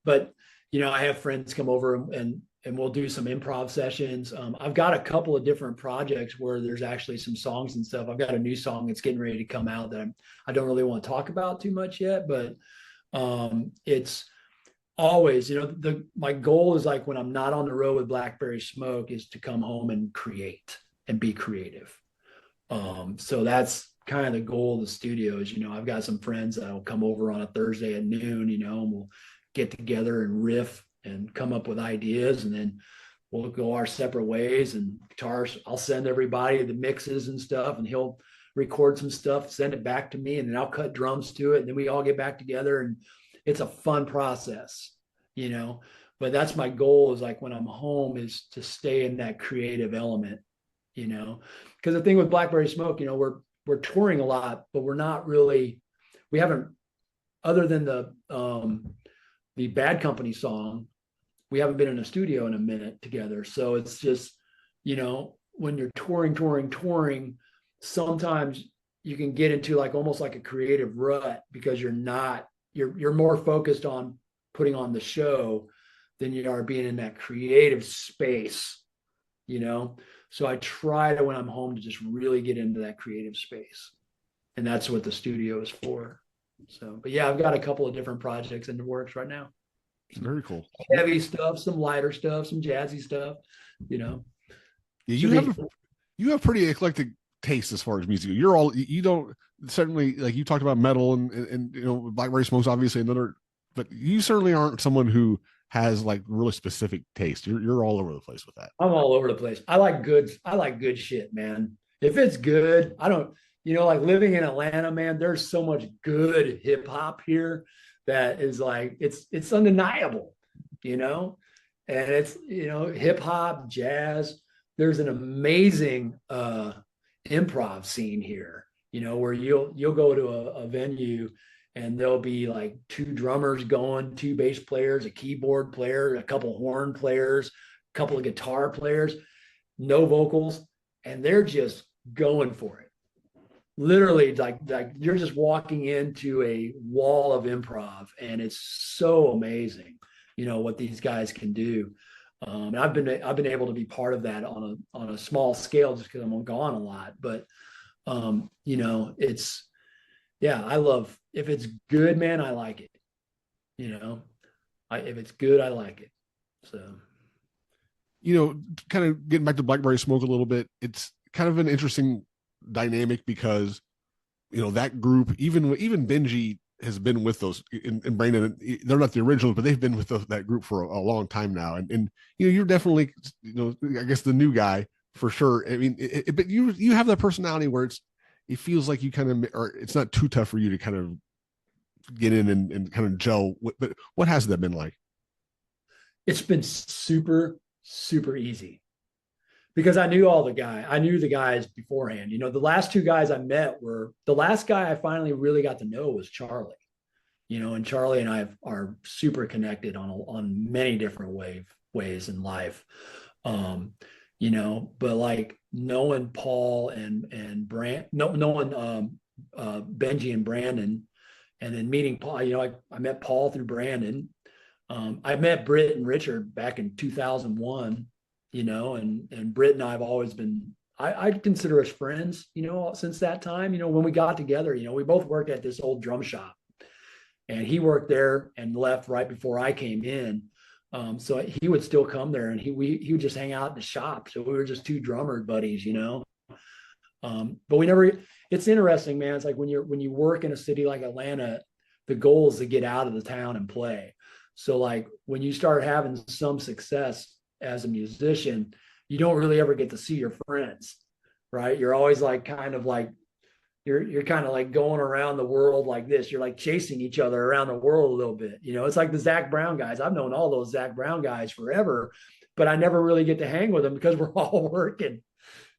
Speaker 2: But I have friends come over and we'll do some improv sessions. I've got a couple of different projects where there's actually some songs and stuff. I've got a new song that's getting ready to come out that I don't really want to talk about too much yet, but it's always, my goal is like when I'm not on the road with Blackberry Smoke is to come home and create and be creative. So that's kind of the goal of the studio is, I've got some friends that'll come over on a Thursday at noon, and we'll get together and riff and come up with ideas, and then we'll go our separate ways. And guitars, I'll send everybody the mixes and stuff, and he'll record some stuff, send it back to me, and then I'll cut drums to it, and then we all get back together, and it's a fun process, but that's my goal is like when I'm home is to stay in that creative element, because the thing with Blackberry Smoke, we're touring a lot, but we haven't, other than the Bad Company song, we haven't been in a studio in a minute together. So it's just, when you're touring, sometimes you can get into like almost like a creative rut because you're more focused on putting on the show than you are being in that creative space you know? So I try to, when I'm home, to just really get into that creative space. And that's what the studio is for. So, but yeah, I've got a couple of different projects in the works right now. Some
Speaker 1: Very cool.
Speaker 2: heavy stuff, some lighter stuff, some jazzy stuff, you know.
Speaker 1: Yeah,
Speaker 2: Should be
Speaker 1: you have pretty eclectic taste as far as music. You're all you don't certainly like you talked about metal and you know Blackberry Smoke's obviously another, but you certainly aren't someone who has like really specific taste. You're all over the place with that.
Speaker 2: I'm all over the place. I like good shit, man. If it's good, I don't, like living in Atlanta, man, there's so much good hip hop here that is like it's undeniable, you know? And it's, hip hop, jazz. There's an amazing improv scene here, where you'll go to a venue and there'll be like two drummers going, two bass players, a keyboard player, a couple horn players, a couple of guitar players, no vocals, and they're just going for it. Literally, like you're just walking into a wall of improv, and it's so amazing, what these guys can do. And I've been able to be part of that on a small scale just because I'm gone a lot. But it's yeah, I love if it's good, man, I like it. If it's good, I like it. So
Speaker 1: kind of getting back to Blackberry Smoke a little bit, it's kind of an interesting dynamic because that group, even Benji has been with those, and Brandon, they're not the originals, but they've been with that group for a long time now, and you're definitely I guess the new guy for sure. I mean, but you have that personality where it feels like you kind of, or it's not too tough for you to kind of get in and kind of gel. But what has that been like?
Speaker 2: It's been super, super easy because I knew the guys beforehand. The last two guys I met the last guy I finally really got to know was Charlie. And Charlie and I are super connected on many different ways in life. But like knowing Paul and knowing Benji and Brandon, and then meeting Paul, I met Paul through Brandon. I met Brit and Richard back in 2001, and Brit and I have always been, I consider us friends, since that time. When we got together, we both worked at this old drum shop, and he worked there and left right before I came in. So he would still come there, and he would just hang out in the shop. So we were just two drummer buddies, but we never. It's interesting, man. It's like when you work in a city like Atlanta, the goal is to get out of the town and play. So like when you start having some success as a musician, you don't really ever get to see your friends, right? You're always like kind of like you're kind of like going around the world like this. You're like chasing each other around the world a little bit. It's like the Zach Brown guys. I've known all those Zach Brown guys forever, but I never really get to hang with them because we're all working.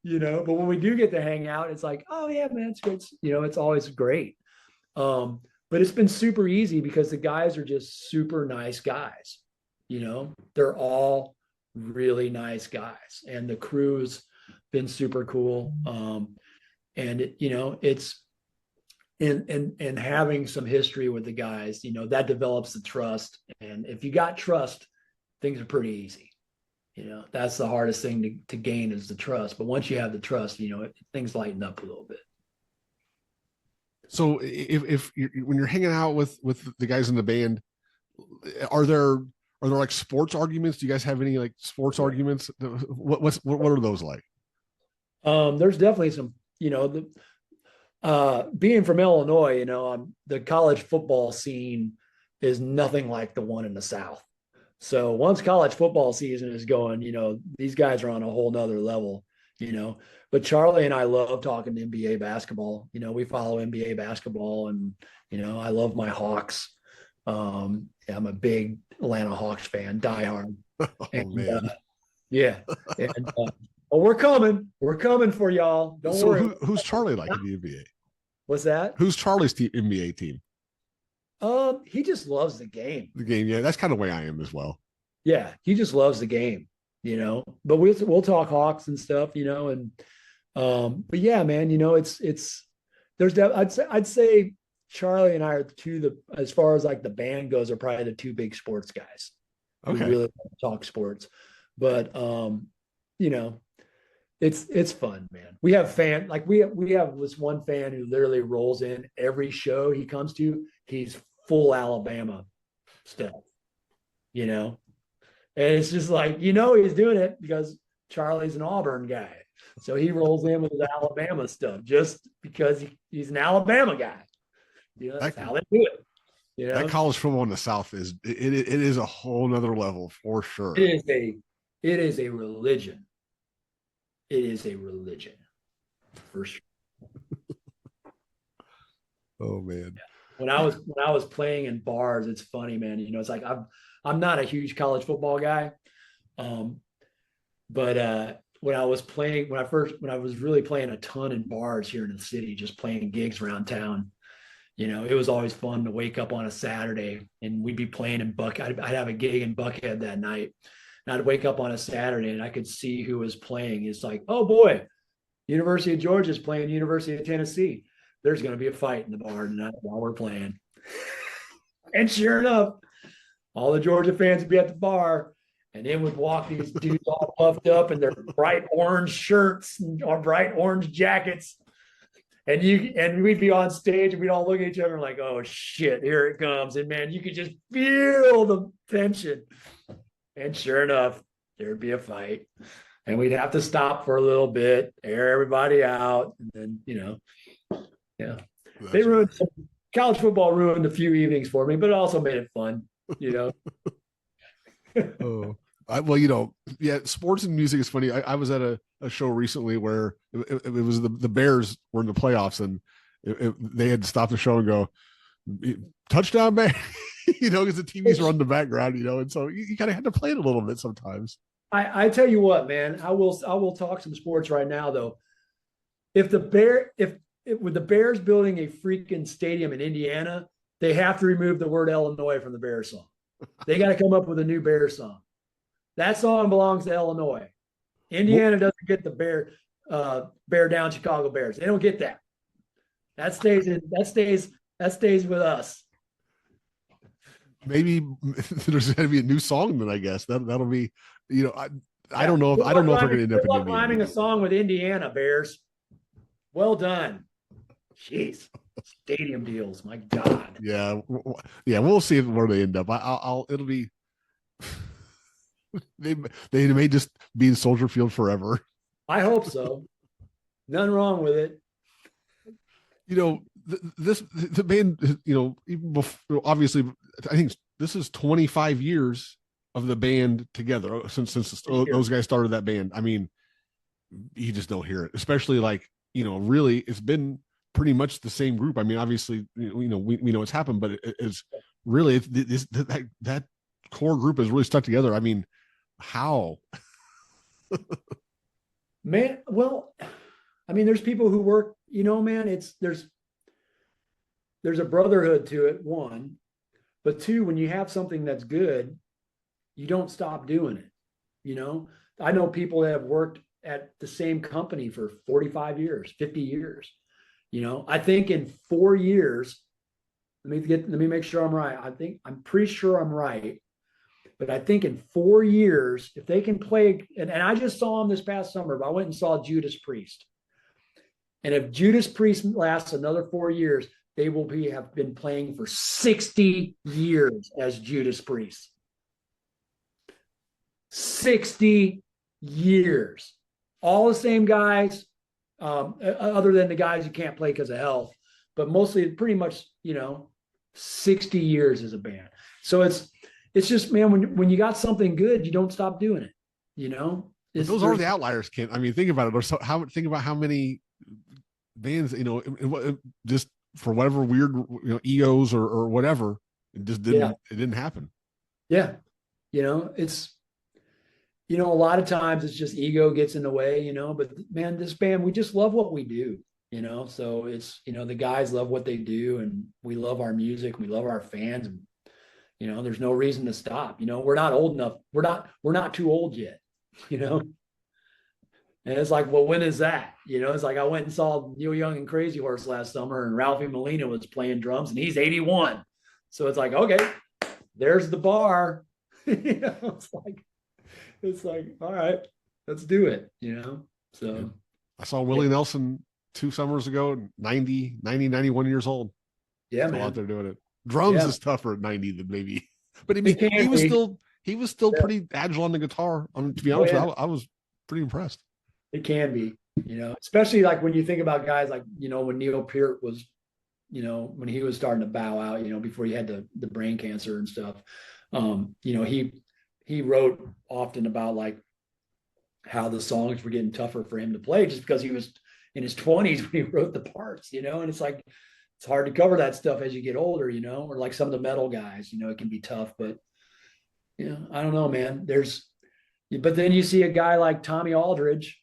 Speaker 2: But when we do get to hang out, it's like, oh yeah, man, it's good. It's always great. But it's been super easy because the guys are just super nice guys. They're all really nice guys, and the crew's been super cool. And it's in having some history with the guys, that develops the trust. And if you got trust, things are pretty easy. That's the hardest thing to gain is the trust. But once you have the trust, things lighten up a little bit.
Speaker 1: So if when you're hanging out with the guys in the band, are there like sports arguments? Do you guys have any like sports arguments? What are those like?
Speaker 2: There's definitely some, being from Illinois, the college football scene is nothing like the one in the South. So once college football season is going, these guys are on a whole nother level, but Charlie and I love talking NBA basketball. We follow NBA basketball, and, I love my Hawks. I'm a big Atlanta Hawks fan, diehard.
Speaker 1: Oh
Speaker 2: And,
Speaker 1: man.
Speaker 2: yeah. And, well, we're coming for y'all. Don't worry.
Speaker 1: Who's Charlie like in the NBA?
Speaker 2: What's that?
Speaker 1: Who's Charlie's NBA team?
Speaker 2: He just loves the game.
Speaker 1: The game, yeah, that's kind of the way I am as well.
Speaker 2: Yeah, he just loves the game, But we'll talk Hawks and stuff, and but yeah, man, I'd say Charlie and I are as far as like the band goes, are probably the two big sports guys.
Speaker 1: Okay.
Speaker 2: We really talk sports, but you know, it's fun, man. We have we have this one fan who literally rolls in every show he comes to. He's full Alabama stuff, you know, and it's just like, he's doing it because Charlie's an Auburn guy, so he rolls in with his Alabama stuff just because he's an Alabama guy. That's how they do it.
Speaker 1: That college football in the South it is a whole nother level for sure.
Speaker 2: It is a religion. It is a religion for sure.
Speaker 1: Oh man.
Speaker 2: When I was playing in bars, it's funny, man. It's like I'm not a huge college football guy. But when I was really playing a ton in bars here in the city, just playing gigs around town, it was always fun to wake up on a Saturday and we'd be playing in I'd have a gig in Buckhead that night. And I'd wake up on a Saturday and I could see who was playing. It's like, oh boy, University of Georgia is playing University of Tennessee. There's going to be a fight in the bar tonight while we're playing. And sure enough, all the Georgia fans would be at the bar, and then would walk these dudes all puffed up in their bright orange shirts or bright orange jackets. And we'd be on stage and we'd all look at each other like, oh shit, here it comes. And man, you could just feel the tension. And sure enough, there'd be a fight. And we'd have to stop for a little bit, air everybody out. And then, yeah. College football ruined a few evenings for me, but it also made it fun,
Speaker 1: Oh, yeah, sports and music is funny. I was at a show recently where it was the Bears were in the playoffs and they had to stop the show and go, touchdown, man, because the TVs are on the background, and so you kind of had to play it a little bit sometimes.
Speaker 2: I tell you what, man, I will talk some sports right now though. If with the Bears building a freaking stadium in Indiana, they have to remove the word Illinois from the Bears song. They got to come up with a new Bears song. That song belongs to Illinois. Indiana doesn't get the Bear Down Chicago Bears. They don't get that. That stays with us.
Speaker 1: Maybe there's going to be a new song then. I guess that'll be. I don't know if they're going to end up in Indiana.
Speaker 2: Rhyming a song with Indiana Bears. Well done. Jeez, stadium deals. My God.
Speaker 1: Yeah. We'll see where they end up. It'll be. They may just be in Soldier Field forever.
Speaker 2: I hope so. None wrong with it.
Speaker 1: The band. Even before, obviously, I think this is 25 years of the band together since those guys started that band. I mean, you just don't hear it, especially really, it's been pretty much the same group. I mean, obviously, we know it's happened, but it's really that core group is really stuck together. I mean, how?
Speaker 2: Man, well, I mean, there's people who work, man, there's a brotherhood to it, one, but two, when you have something that's good, you don't stop doing it. I know people that have worked at the same company for 45 years, 50 years. I think in 4 years, let me make sure I'm right. I'm pretty sure I'm right. But I think in 4 years, if they can play, and I just saw them this past summer, but I went and saw Judas Priest. And if Judas Priest lasts another 4 years, they have been playing for 60 years as Judas Priest. 60 years. All the same guys, other than the guys who can't play because of health, but mostly pretty much, 60 years as a band. So it's just, man, when you got something good, you don't stop doing it.
Speaker 1: Those are the outliers, Kent. I mean, think about it. Think about how many bands, just for whatever weird, egos or whatever, it just didn't. It didn't happen.
Speaker 2: Yeah, it's. A lot of times it's just ego gets in the way, but man, this band, we just love what we do, so it's, the guys love what they do and we love our music. We love our fans and, there's no reason to stop. We're not old enough. We're not too old yet, and it's like, well, when is that? It's like I went and saw Neil Young and Crazy Horse last summer and Ralphie Molina was playing drums and he's 81. So it's like, okay, there's the bar. It's like, all right, let's do it, you know? So
Speaker 1: yeah. I saw Willie Nelson 2 summers ago, 91 years old.
Speaker 2: Yeah,
Speaker 1: Still
Speaker 2: man.
Speaker 1: out there doing it. Drums
Speaker 2: Yeah,
Speaker 1: is tougher at 90 than maybe, but I
Speaker 2: it
Speaker 1: mean,
Speaker 2: can be.
Speaker 1: he was still
Speaker 2: Yeah.
Speaker 1: pretty agile on the guitar. To be
Speaker 2: Oh
Speaker 1: honest with
Speaker 2: yeah,
Speaker 1: you, I was pretty impressed.
Speaker 2: it can be. You know, especially like when you think about guys like, you know, when Neil Peart was, you know, when he was starting to bow out, you know, before he had the brain cancer and stuff. You know, he wrote often about like how the songs were getting tougher for him to play just because he was in his 20s when he wrote the parts, you know, and it's like it's hard to cover that stuff as you get older, you know, or like some of the metal guys, you know, it can be tough, but you know, I don't know, man. But then you see a guy like Tommy Aldridge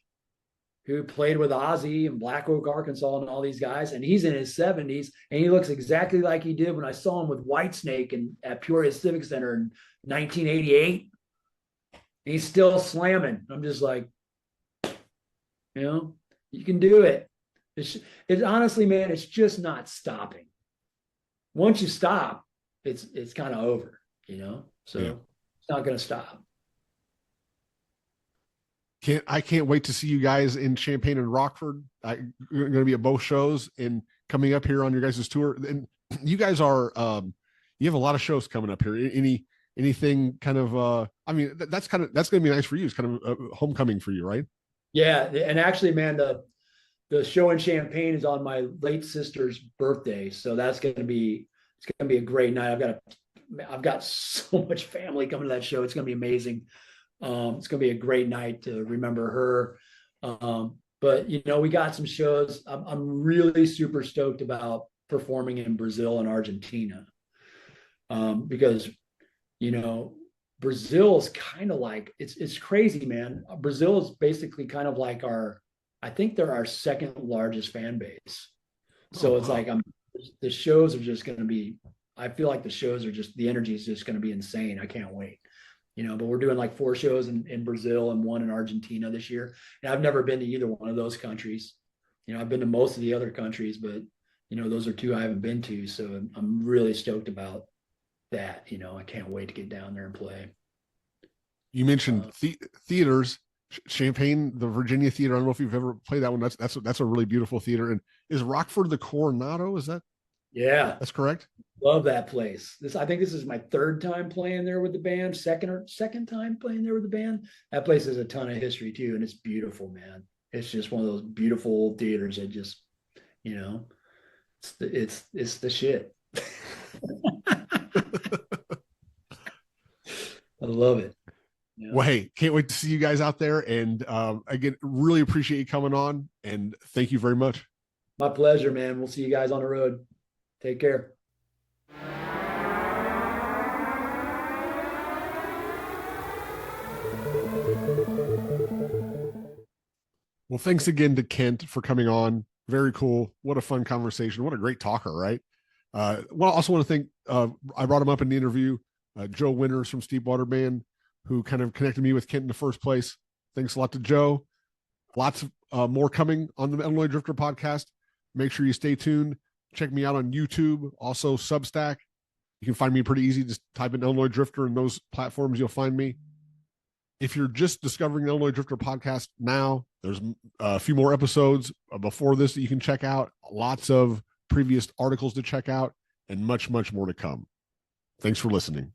Speaker 2: who played with Ozzy and Black Oak, Arkansas, and all these guys, and he's in his 70s, and he looks exactly like he did when I saw him with Whitesnake at Peoria Civic Center in 1988. He's still slamming. I'm just like, you know, you can do it. It's honestly, man, it's just not stopping. Once you stop, it's kind of over, you know. So
Speaker 1: Yeah.
Speaker 2: it's not going to stop.
Speaker 1: I can't wait to see you guys in Champaign and Rockford. I'm going to be at both shows and coming up here on your guys' tour. And you guys are you have a lot of shows coming up here. Anything kind of I mean that's going to be nice for you. It's kind of a homecoming for you, right?
Speaker 2: Yeah, and actually, man, the show in Champaign is on my late sister's birthday, so that's going to be a great night. I've got so much family coming to that show. It's going to be amazing. It's going to be a great night to remember her. But you know, we got some shows. I'm really super stoked about performing in Brazil and Argentina, because you know Brazil is kind of like it's crazy, man. Brazil is basically kind of like I think they're our second largest fan base.
Speaker 1: Oh,
Speaker 2: So it's
Speaker 1: wow.
Speaker 2: like the shows are just going to be. I feel like the shows are just the energy is just going to be insane. I can't wait. You know, but we're doing like 4 shows in Brazil and 1 in Argentina this year. And I've never been to either one of those countries. You know, I've been to most of the other countries, but you know, those are 2 I haven't been to. So I'm really stoked about that. You know, I can't wait to get down there and play.
Speaker 1: You mentioned theaters, Champaign, the Virginia Theater. I don't know if you've ever played that one. That's a really beautiful theater. And is Rockford the Coronado? Is
Speaker 2: Yeah,
Speaker 1: that's correct?
Speaker 2: love that place. I think this is my 3rd time playing there with the band, second time playing there with the band. That place has a ton of history too, and it's beautiful, man. It's just one of those beautiful old theaters that just, you know, it's the shit. I love it. Yeah.
Speaker 1: Well, hey, can't wait to see you guys out there. And again, really appreciate you coming on. And thank you very much.
Speaker 2: My pleasure, man. We'll see you guys on the road. Take care.
Speaker 1: Well, thanks again to Kent for coming on. Very cool. What a fun conversation. What a great talker, right? Well, I also want to thank, I brought him up in the interview, Joe Winters from Steepwater Band, who kind of connected me with Kent in the first place. Thanks a lot to Joe. Lots of more coming on the Illinois Drifter podcast. Make sure you stay tuned. Check me out on YouTube, also Substack. You can find me pretty easy. Just type in Illinois Drifter in those platforms. You'll find me. If you're just discovering the Illinois Drifter podcast now, there's a few more episodes before this that you can check out. Lots of previous articles to check out and much, much more to come. Thanks for listening.